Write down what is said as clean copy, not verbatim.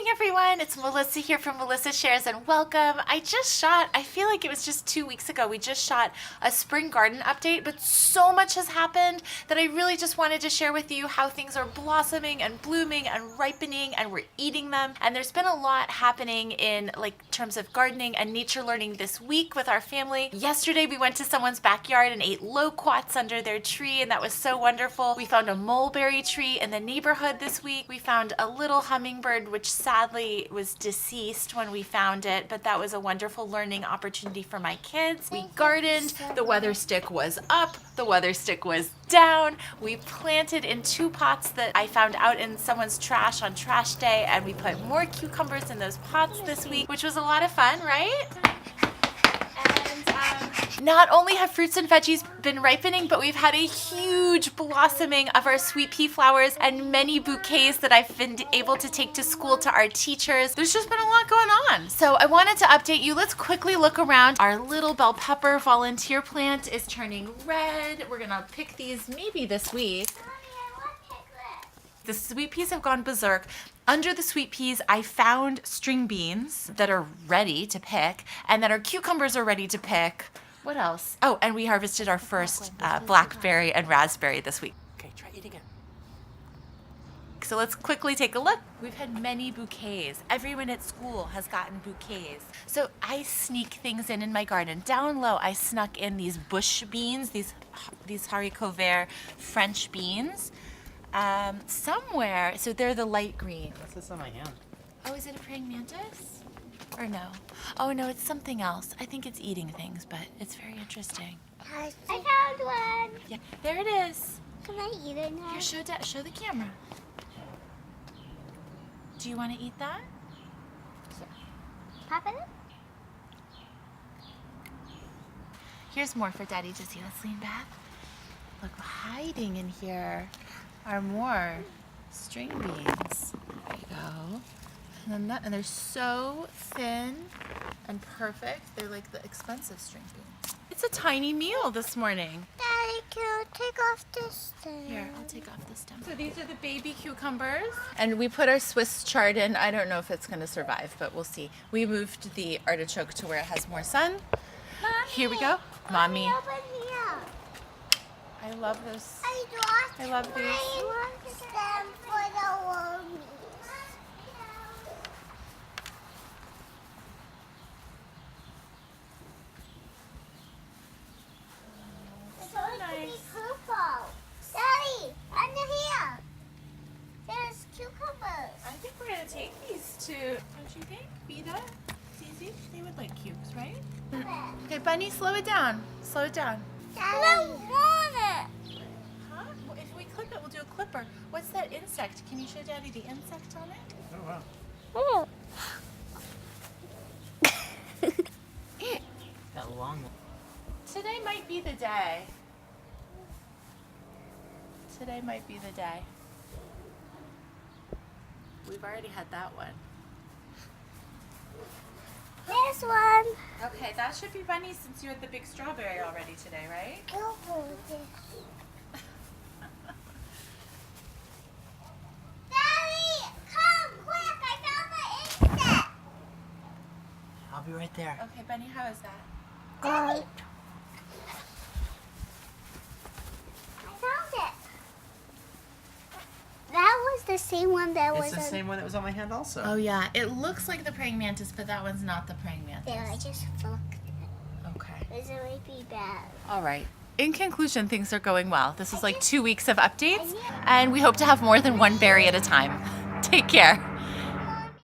morning, everyone. It's Melissa here from Melissa Shares, and welcome. I feel like it was just 2 weeks ago, we just shot a spring garden update, but so much has happened that I really just wanted to share with you how things are blossoming and blooming and ripening, and we're eating them. And there's been a lot happening in terms of gardening and nature learning this week with our family. Yesterday, we went to someone's backyard and ate loquats under their tree, and that was so wonderful. We found a mulberry tree in the neighborhood this week. We found a little hummingbird, which sadly was deceased when we found it, but that was a wonderful learning opportunity for my kids. We gardened. The weather stick was up, the weather stick was down. We planted in 2 pots that I found out in someone's trash on trash day, and we put more cucumbers in those pots this week, which was a lot of fun, right? Not only have fruits and veggies been ripening, but we've had a huge blossoming of our sweet pea flowers and many bouquets that I've been able to take to school to our teachers. There's just been a lot going on. So I wanted to update you. Let's quickly look around. Our little bell pepper volunteer plant is turning red. We're gonna pick these maybe this week. The sweet peas have gone berserk. Under the sweet peas, I found string beans that are ready to pick, and that our cucumbers are ready to pick. What else? Oh, and we harvested our first blackberry and raspberry this week. Okay, try eating it. So let's quickly take a look. We've had many bouquets. Everyone at school has gotten bouquets. So I sneak things in my garden. Down low, I snuck in these bush beans, these haricot vert French beans. Somewhere, so they're the light green. What's this on my hand? Oh, is it a praying mantis? Or no? Oh no, it's something else. I think it's eating things, but it's very interesting. I found one. Yeah, there it is. Can I eat it now? Here, show the camera. Do you want to eat that? Pop it? Here's more for Daddy to see. Let's lean back. Look, hiding in here are more string beans. There you go. And they're so thin and perfect. They're like the expensive string beans. It's a tiny meal this morning. Daddy, can you take off this stem? Here, I'll take off the stem. So these are the baby cucumbers. And we put our Swiss chard in. I don't know if it's going to survive, but we'll see. We moved the artichoke to where it has more sun. Mommy, Here we go. Mommy. Over here. I love those. I love these. Stem for the wormies. Nice. Purple. Daddy, under here. There's cucumbers. I think we're going to take these to, don't you think? Vida? Zizi? They would like cubes, right? Okay, Bunny, slow it down. Slow it down. Daddy. I don't want it. Huh? Well, if we clip it, we'll do a clipper. What's that insect? Can you show Daddy the insect on it? Oh, wow. That long one. Today might be the day. Today might be the day. We've already had that one. There's one. Okay, that should be Bunny since you had the big strawberry already today, right? Daddy, come quick! I found the insect. I'll be right there. Okay, Bunny, how is that? Daddy. I found it. That was the same one that was It's the same one that was on my hand also. Oh yeah, it looks like the praying mantis, but that one's not the praying mantis. Yeah, I just fucked it. Okay. This might be bad. All right. In conclusion, things are going well. This is like 2 weeks of updates, and we hope to have more than one berry at a time. Take care.